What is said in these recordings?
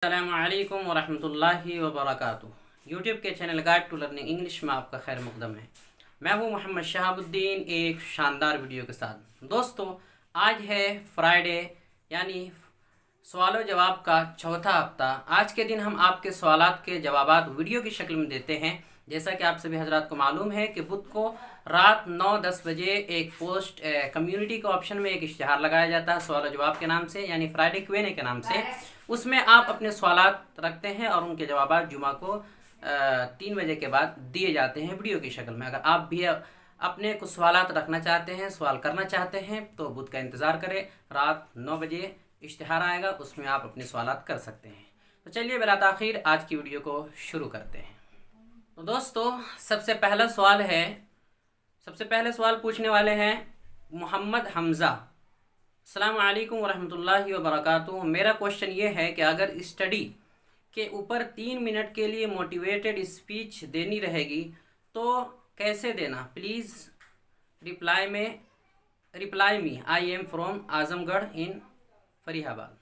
अस्सलामुअलैकुम वरहमतुल्लाहि वबरकातुहू। यूट्यूब के channel guide to learning English में आपका खैर मुकदम है। मैं हूं मोहम्मद शहाबुद्दीन एक शानदार वीडियो के साथ। दोस्तों, आज है फ्राइडे यानी सवाल जवाब का चौथा हफ्ता। आज के दिन हम आपके सवालात के जवाबात वीडियो की शक्ल में देते हैं। जैसा कि आप सभी हजरात को मालूम है कि बुध को रात 9-10 बजे एक पोस्ट कम्युनिटी के ऑप्शन में एक इश्तिहार लगाया जाता है सवाल जवाब के नाम से, यानी फ्राइडे Q&A के नाम से। उसमें आप अपने सवालात रखते हैं और उनके जवाबात जुमा को 3 बजे के बाद दिए जाते हैं वीडियो की शक्ल में। अगर आप भी अपने कुछ सवालात रखना चाहते हैं, सवाल करना चाहते हैं, तो बुध का इंतज़ार करें। रात 9 बजे इश्तिहार आएगा, उसमें आप अपने सवालात कर सकते हैं। तो चलिए बिला ताख़ीर आज की वीडियो को शुरू करते हैं। तो दोस्तों, सबसे पहले सवाल पूछने वाले हैं मोहम्मद हमज़ा। अस्सलाम वालेकुम वरहमतुल्लाहि वबरकातुहू। मेरा क्वेश्चन ये है कि अगर स्टडी के ऊपर 3 मिनट के लिए मोटिवेटेड स्पीच देनी रहेगी तो कैसे देना? Please reply me, I am from Azamgarh in Faridabad.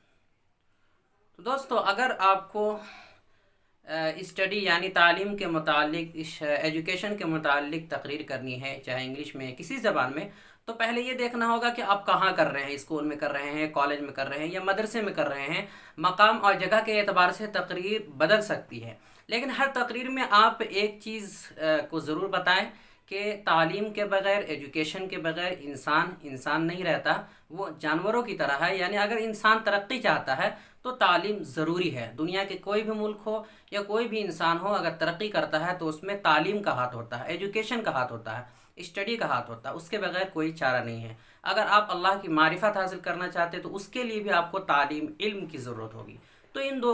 तो दोस्तों, अगर आपको स्टडी यानी तालीम के मुतालिक, एजुकेशन के मुतालिक तकरीर करनी है, चाहे इंग्लिश में किसी ज़बान में, तो पहले ये देखना होगा कि आप कहाँ कर रहे हैं। स्कूल में कर रहे हैं, कॉलेज में कर रहे हैं या मदरसे में कर रहे हैं। मकाम और जगह के एतबार से तकरीर बदल सकती है, लेकिन हर तकरीर में आप एक चीज़ को ज़रूर बताएं कि तालीम के बग़ैर, एजुकेशन के बग़ैर इंसान नहीं रहता, वो जानवरों की तरह है। यानी अगर इंसान तरक्की चाहता है तो तालीम ज़रूरी है। दुनिया के कोई भी मुल्क हो या कोई भी इंसान हो, अगर तरक्की करता है तो उसमें तालीम का हाथ होता है, एजुकेशन का हाथ होता है, स्टडी का हाथ होता है। उसके बगैर कोई चारा नहीं है। अगर आप अल्लाह की मारिफत हासिल करना चाहते हैं तो उसके लिए भी आपको तालीम, इल्म की ज़रूरत होगी। तो इन दो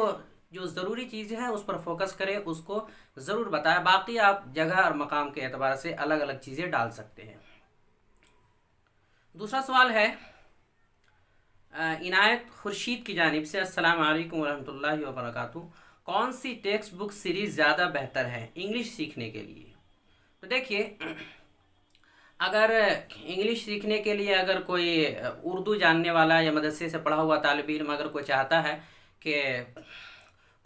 जो ज़रूरी चीज़ें हैं उस पर फोकस करें, उसको ज़रूर बताएं। बाकी आप जगह और मकाम के एतबार से अलग अलग चीज़ें डाल सकते हैं। दूसरा सवाल है इनायत खुर्शीद की जानिब से। अस्सलाम वालेकुम वरहमतुल्लाहि वबरकातुहू। कौन सी टेक्स्ट बुक सीरीज़ ज़्यादा बेहतर है इंग्लिश सीखने के लिए? तो देखिए, अगर इंग्लिश सीखने के लिए अगर कोई उर्दू जानने वाला या मदरसे से पढ़ा हुआ तालिब इल्म अगर कोई चाहता है कि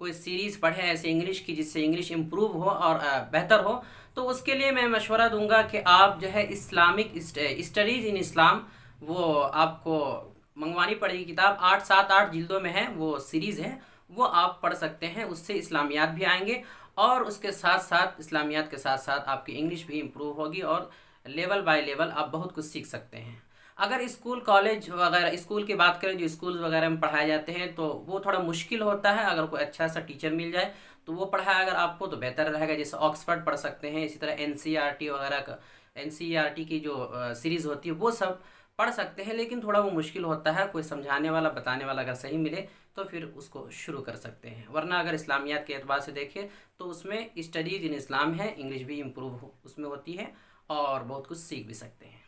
कोई सीरीज़ पढ़े ऐसे इंग्लिश की जिससे इंग्लिश इम्प्रूव हो और बेहतर हो, तो उसके लिए मैं मशवरा दूंगा कि आप जो है इस्लामिक स्टडीज़ इन इस्लाम, वो आपको मंगवानी पड़ेगी किताब। 8 जिल्दों में है वो सीरीज़ है, वो आप पढ़ सकते हैं। उससे इस्लामियात भी आएंगे और उसके साथ साथ इस्लामियात के साथ साथ आपकी इंग्लिश भी इम्प्रूव होगी और लेवल बाय लेवल आप बहुत कुछ सीख सकते हैं। अगर स्कूल कॉलेज वगैरह, स्कूल की बात करें, जो स्कूल वगैरह में पढ़ाए जाते हैं, तो वो थोड़ा मुश्किल होता है। अगर कोई अच्छा सा टीचर मिल जाए तो वो पढ़ाए अगर आपको तो बेहतर रहेगा। जैसे ऑक्सफर्ड पढ़ सकते हैं, इसी तरह NCERT वगैरह का, NCERT की जो सीरीज़ होती है वो सब पढ़ सकते हैं। लेकिन थोड़ा वो मुश्किल होता है। कोई समझाने वाला, बताने वाला अगर सही मिले तो फिर उसको शुरू कर सकते हैं। वरना अगर इस्लामियात के एतबार से देखें तो उसमें स्टडीज़ इन इस्लाम है, इंग्लिश भी इम्प्रूव उसमें होती है और बहुत कुछ सीख भी सकते हैं।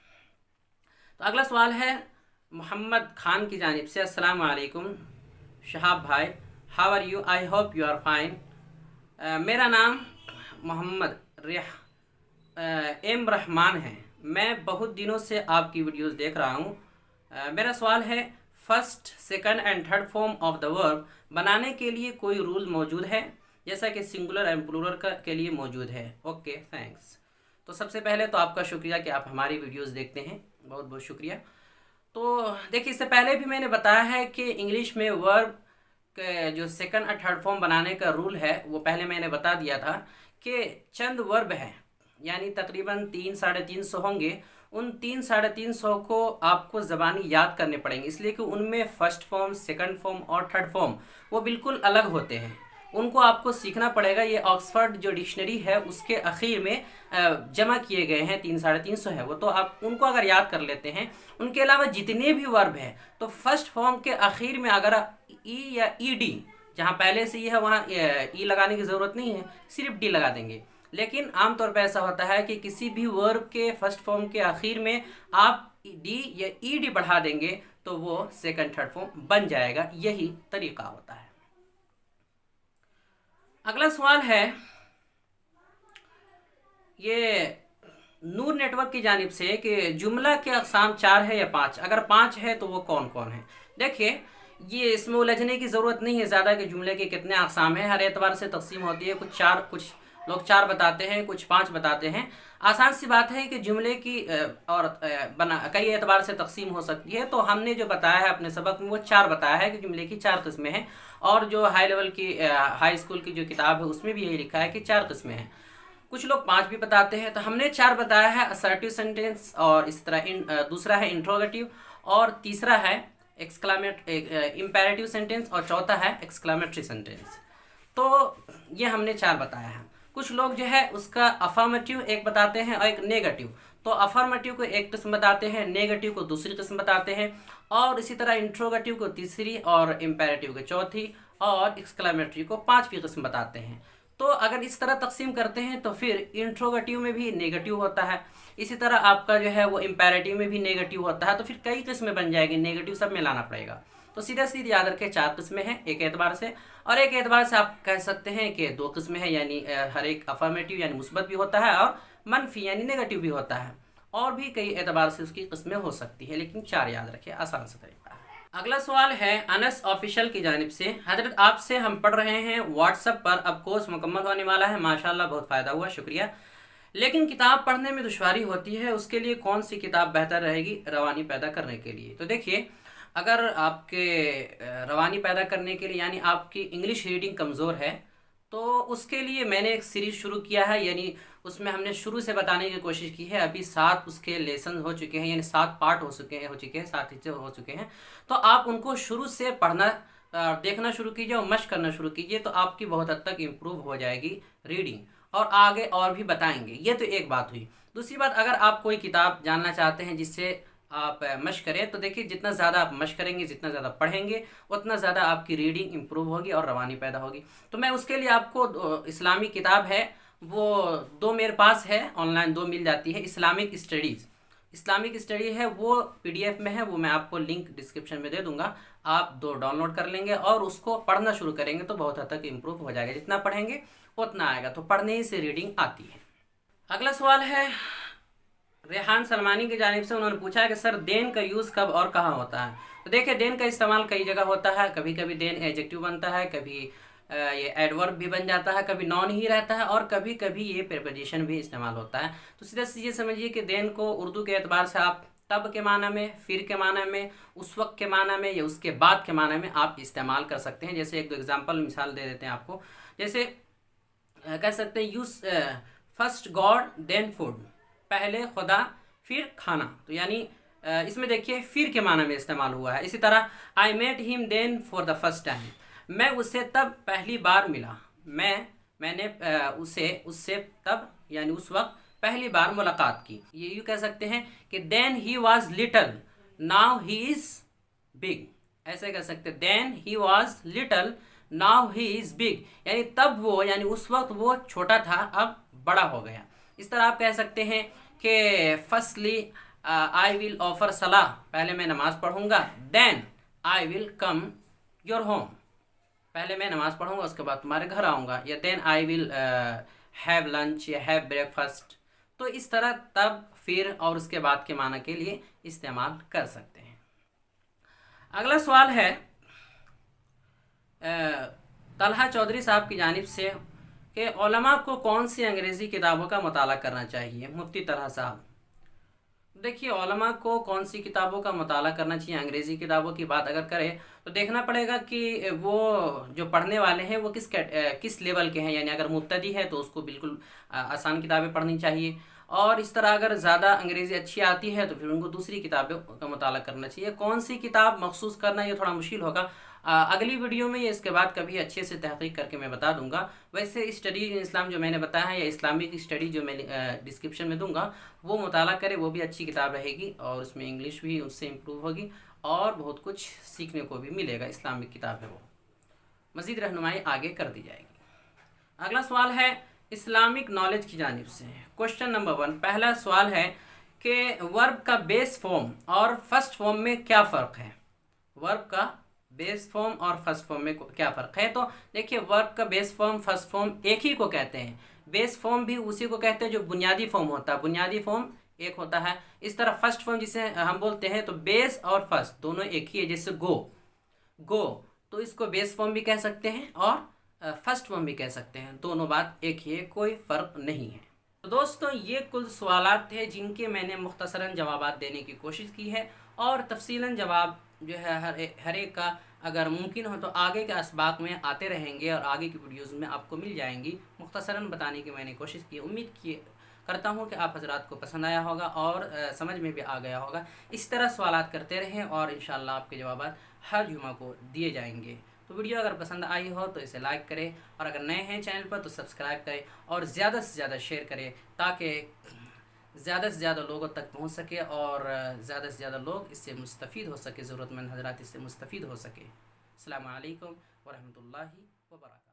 तो अगला सवाल है मोहम्मद खान की जानिब से। अस्सलाम वालेकुम शहाब भाई, how are you? I hope you are fine. मेरा नाम मोहम्मद एम रहमान है। मैं बहुत दिनों से आपकी वीडियोस देख रहा हूँ। मेरा सवाल है, first, second and third form of the verb बनाने के लिए कोई रूल मौजूद है जैसा कि सिंगुलर एंड प्लूरल के लिए मौजूद है? Okay, thanks. तो सबसे पहले तो आपका शुक्रिया कि आप हमारी वीडियोस देखते हैं, बहुत बहुत शुक्रिया। तो देखिए, इससे पहले भी मैंने बताया है कि इंग्लिश में वर्ब के जो सेकंड और थर्ड फॉर्म बनाने का रूल है वो पहले मैंने बता दिया था कि चंद वर्ब हैं, यानी तकरीबन 300-350 होंगे। उन 300-350 को आपको ज़बानी याद करने पड़ेंगे, इसलिए कि उनमें फर्स्ट फॉर्म, सेकंड फॉर्म और थर्ड फॉर्म वो बिल्कुल अलग होते हैं। उनको आपको सीखना पड़ेगा। ये ऑक्सफर्ड जो डिक्शनरी है उसके आखिर में जमा किए गए हैं, 300-350 है वो। तो आप उनको अगर याद कर लेते हैं, उनके अलावा जितने भी वर्ब हैं, तो फर्स्ट फॉर्म के आखिर में अगर ई या ईडी, जहाँ पहले से ये है वहाँ ई लगाने की ज़रूरत नहीं है, सिर्फ डी लगा देंगे। लेकिन आमतौर पर ऐसा होता है कि किसी भी वर्ब के फर्स्ट फॉर्म के आखिर में आप डी या ईडी बढ़ा देंगे तो वो सेकंड थर्ड फॉर्म बन जाएगा। यही तरीका होता है। अगला सवाल है ये नूर नेटवर्क की जानिब से कि जुमला के अक़साम 4 है या 5? अगर 5 है तो वो कौन कौन है? देखिए, ये इसमें उलझने की ज़रूरत नहीं है ज़्यादा कि जुमले के कितने अक़साम हैं, हर एतबार से तकसीम होती है। कुछ लोग 4 बताते हैं, कुछ 5 बताते हैं। आसान सी बात है कि जुमले की और बना कई एतबार से तकसीम हो सकती है। तो हमने जो बताया है अपने सबक में वो 4 बताया है कि जुमले की 4 किस्में हैं। और जो हाई लेवल की हाई स्कूल की जो किताब है उसमें भी यही लिखा है कि 4 किस्में हैं। कुछ लोग 5 भी बताते हैं। तो हमने 4 बताया है, असर्टिव सेंटेंस, और इस तरह दूसरा है इंट्रोगेटिव, और तीसरा है इम्पेरेटिव सेंटेंस, और चौथा है एक्सक्लामेटरी सेंटेंस। तो ये हमने 4 बताया है। कुछ लोग जो है उसका अफर्मेटिव एक बताते हैं और एक नेगेटिव। तो अफर्मेटिव को एक किस्म बताते हैं, नेगेटिव को दूसरी किस्म बताते हैं, और इसी तरह इंट्रोगेटिव को तीसरी, और इम्पेरेटिव को चौथी, और एक्सक्लामेटरी को 5वीं किस्म बताते हैं। तो अगर इस तरह तकसीम करते हैं तो फिर इंट्रोगेटिव में भी नेगेटिव होता है, इसी तरह आपका जो है वो इम्पेरेटिव में भी नेगेटिव होता है। तो फिर कई किस्में बन जाएगी, नेगेटिव सब में लाना पड़ेगा। तो सीधा सीधे याद रखें 4 किस्में हैं एक एतबार से, और एक एतबार से आप कह सकते हैं कि 2 किस्में हैं, यानी हर एक अफर्मेटिव यानी मुस्बत भी होता है, और मनफी यानी नेगेटिव भी होता है। और भी कई एतबार से उसकी किस्में हो सकती है, लेकिन 4 याद रखें, आसान सा तरीका है। अगला सवाल है अनस ऑफिशियल की जानिब से। हजरत आपसे हम पढ़ रहे हैं व्हाट्सएप पर, अब कोर्स मुकम्मल होने वाला है, माशाल्लाह बहुत फ़ायदा हुआ, शुक्रिया। लेकिन किताब पढ़ने में दुश्वारी होती है, उसके लिए कौन सी किताब बेहतर रहेगी रवानी पैदा करने के लिए? तो देखिए, अगर आपके रवानी पैदा करने के लिए यानी आपकी इंग्लिश रीडिंग कमज़ोर है, तो उसके लिए मैंने एक सीरीज़ शुरू किया है, यानी उसमें हमने शुरू से बताने की कोशिश की है। अभी 7 उसके लेसन हो चुके हैं, यानी 7 पार्ट हो चुके हैं, 7 हिस्से हो चुके हैं। तो आप उनको शुरू से पढ़ना देखना शुरू कीजिए और मशक करना शुरू कीजिए, तो आपकी बहुत हद तक इम्प्रूव हो जाएगी रीडिंग, और आगे और भी बताएंगे। ये तो एक बात हुई। दूसरी बात, अगर आप कोई किताब जानना चाहते हैं जिससे आप मशक करें, तो देखिए जितना ज़्यादा आप मशक करेंगे, जितना ज़्यादा पढ़ेंगे, उतना ज़्यादा आपकी रीडिंग इम्प्रूव होगी और रवानी पैदा होगी। तो मैं उसके लिए आपको इस्लामी किताब है वो 2 मेरे पास है, ऑनलाइन 2 मिल जाती है। इस्लामिक स्टडी है, वो पीडीएफ में है, वो मैं आपको लिंक डिस्क्रिप्शन में दे दूंगा। आप 2 डाउनलोड कर लेंगे और उसको पढ़ना शुरू करेंगे तो बहुत हद तक इम्प्रूव हो जाएगा। जितना पढ़ेंगे उतना आएगा। तो पढ़ने ही से रीडिंग आती है। अगला सवाल है रेहान सलमानी की जानिब से। उन्होंने पूछा है कि सर देन का यूज़ कब और कहाँ होता है? तो देखिए, देन का इस्तेमाल कई जगह होता है। कभी कभी देन एडजेक्टिव बनता है, कभी ये एडवर्ब भी बन जाता है, कभी नॉन ही रहता है, और कभी कभी ये प्रीपोजिशन भी इस्तेमाल होता है। तो सीधा ये समझिए कि देन को उर्दू के एतबार से आप तब के माना में, फिर के माना में, उस वक्त के माना में, या उसके बाद के माना में आप इस्तेमाल कर सकते हैं। जैसे 1-2 एग्जाम्पल मिसाल दे देते हैं आपको। जैसे कह सकते हैं use first God then food, पहले खुदा फिर खाना। तो यानी इसमें देखिए फिर के माना में इस्तेमाल हुआ है। इसी तरह I met him then for the first time, मैं उससे तब पहली बार मिला। मैंने उससे तब यानी उस वक्त पहली बार मुलाकात की। ये यूँ कह सकते हैं कि then he was little now he is big, ऐसे कह सकते हैं। Then he was little now he is big, यानी तब वो, यानी उस वक्त वो छोटा था, अब बड़ा हो गया। इस तरह आप कह सकते हैं कि फर्स्टली आई विल ऑफर सलाह, पहले मैं नमाज़ पढ़ूंगा। Then I will come your home, पहले मैं नमाज़ पढ़ूंगा उसके बाद तुम्हारे घर आऊँगा। या then I will have lunch या हैव ब्रेकफास्ट। तो इस तरह तब, फिर और उसके बाद के माना के लिए इस्तेमाल कर सकते हैं। अगला सवाल है तलहा चौधरी साहब की जानिब से कि उलमा को कौन सी अंग्रेज़ी किताबों का मुताला करना चाहिए? मुफ्ती तलहा साहब, देखिए उलमा को कौन सी किताबों का मुताला करना चाहिए, अंग्रेज़ी किताबों की बात अगर करें तो देखना पड़ेगा कि वो जो पढ़ने वाले हैं वो किस लेवल के हैं। यानी अगर मुब्तदी है तो उसको बिल्कुल आसान किताबें पढ़नी चाहिए, और इस तरह अगर ज़्यादा अंग्रेज़ी अच्छी आती है तो फिर उनको दूसरी किताबों का मुताला करना चाहिए। कौन सी किताब मखसूस करना ये थोड़ा मुश्किल होगा। अगली वीडियो में या इसके बाद कभी अच्छे से तहकीक करके मैं बता दूंगा। वैसे स्टडी इन इस्लाम जो मैंने बताया है, या इस्लामिक स्टडी जो मैं डिस्क्रिप्शन में दूंगा, वो मुताला करे, वो भी अच्छी किताब रहेगी, और उसमें इंग्लिश भी उससे इम्प्रूव होगी और बहुत कुछ सीखने को भी मिलेगा। इस्लामिक किताब है वो, मज़ीद रहनुमाई आगे कर दी जाएगी। अगला सवाल है इस्लामिक नॉलेज की जानिब से। क्वेश्चन नंबर 1, पहला सवाल है कि वर्ब का बेस फॉर्म और फर्स्ट फॉर्म में क्या फ़र्क है? वर्ब का बेस फॉर्म और फर्स्ट फॉर्म में क्या फ़र्क है? तो देखिए, वर्ब का बेस फॉर्म फर्स्ट फॉर्म एक ही को कहते हैं। बेस फॉर्म भी उसी को कहते हैं जो बुनियादी फॉर्म होता है, बुनियादी फॉर्म एक होता है। इस तरह फर्स्ट फॉर्म जिसे हम बोलते हैं, तो बेस और फर्स्ट दोनों एक ही है। जैसे गो, तो इसको बेस फॉर्म भी कह सकते हैं और फर्स्ट फॉर्म भी कह सकते हैं, दोनों बात एक ही है, कोई फ़र्क नहीं है। तो दोस्तों ये कुल सवालात थे जिनके मैंने मुख्तसरन जवाबात देने की कोशिश की है, और तफसीलन जवाब जो है हर एक का अगर मुमकिन हो तो आगे के असबाक में आते रहेंगे और आगे की वीडियोज़ में आपको मिल जाएंगी। मुख्तसरन बताने की मैंने कोशिश की, उम्मीद की करता हूँ कि आप हजरात को पसंद आया होगा और समझ में भी आ गया होगा। इस तरह सवालात करते रहें और इंशाअल्लाह आपके जवाबात हर जुमा को दिए जाएंगे। तो वीडियो अगर पसंद आई हो तो इसे लाइक करें, और अगर नए हैं चैनल पर तो सब्सक्राइब करें और ज़्यादा से ज़्यादा शेयर करें, ताकि ज़्यादा से ज़्यादा लोगों तक पहुँच सके और ज़्यादा से ज़्यादा लोग इससे मुस्तफ़ीद हो सके, ज़रूरतमंद हजरात इससे मुस्तफ़ीद हो सके। अस्सलामु अलैकुम वरहमतुल्लाहि वबरकातुहू।